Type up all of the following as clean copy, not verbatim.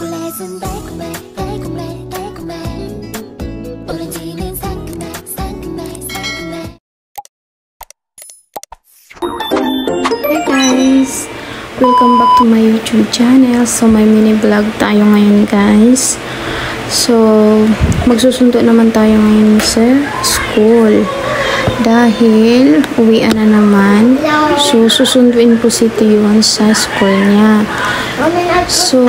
초콜릿은 달콤해 달콤해 달콤해 오렌지는 상큼해 상큼해 상큼해. Hi guys! Welcome back to my YouTube channel. So may mini vlog tayo ngayon guys. So magsusundo naman tayo ngayon sa school. Dahil uwian na naman. So susunduin po si Tiyon sa school niya. So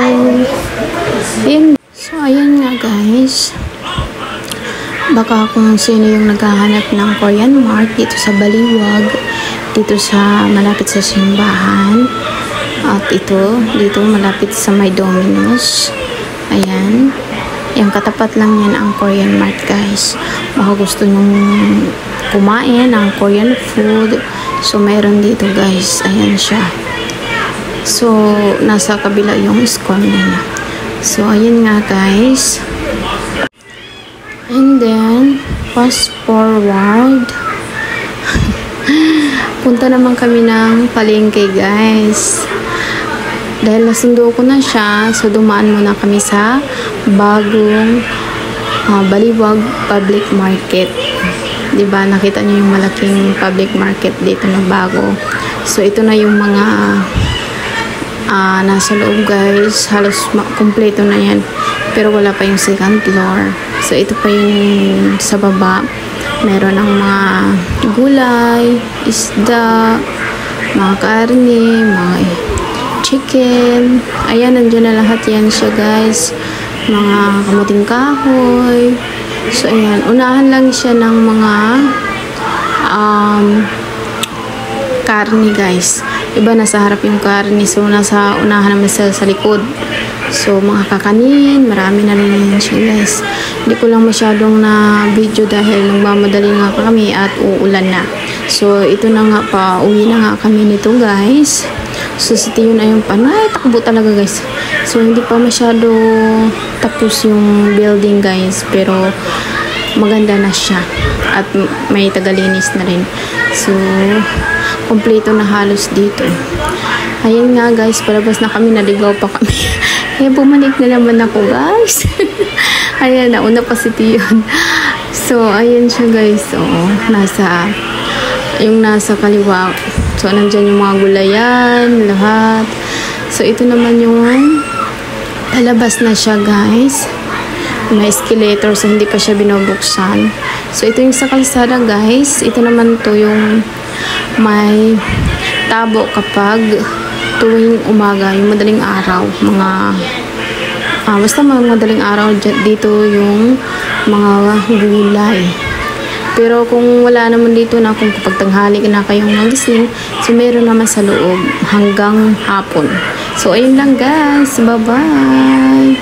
ayan nga guys. Baka kung sino yung naghahanap ng Korean Mart dito sa Baliwag, dito sa malapit sa simbahan, at dito malapit sa may Domino's, ayan, yung katapat lang yan ang Korean Mart guys. Baka gusto nung kumain ng Korean food, so meron dito guys, ayan siya. So nasa kabila yung school niya. So ayan nga guys. And then, fast forward. Punta naman kami ng palengke, guys. Dahil nasundo ko na siya, so dumaan muna kami sa bagong Baliwag Public Market. Diba, nakita niyo yung malaking public market dito na bago. So, ito na yung mga nasa loob, guys. Halos kompleto na yan. Pero wala pa yung second floor. So, ito pa yung sa baba. Meron ng mga gulay, isda, mga karne, mga chicken. Ayan, nandiyan na lahat yan siya, guys. Mga kamuting kahoy. So, ayan. Unahan lang siya ng mga karne, guys. Iba, nasa harap yung karne. So, nasa unahan naman sa likod. So, mga kakanin, marami na rin siya guys. Hindi ko lang masyadong na video dahil nagmamadali nga kami at uulan na. So, ito na nga pa, uwi na nga kami nito guys. So, si Tiyo na yung panay, takbo talaga guys. So, hindi pa masyado tapos yung building guys, pero maganda na siya. At may tagalinis na rin. So, kompleto na halos dito. Ayan nga guys, palabas na kami, naligaw pa kami. Kaya bumalik na naman ako guys. Ayan, nauna pa si Tiyon. So, ayan siya guys. So, nasa kaliwa. So, nandyan yung mga gulayan, lahat. So, ito naman yung palabas na siya guys. May escalator, so hindi pa siya binubuksan. So, ito yung sa kalsada guys. Ito naman to yung may tabo kapag tuwing umaga, yung madaling araw, basta mga madaling araw dito yung mga gulay. Pero kung wala naman dito na, kung kapag tanghali na kayong nagising, so meron naman sa loob hanggang hapon. So ayun lang guys, bye bye.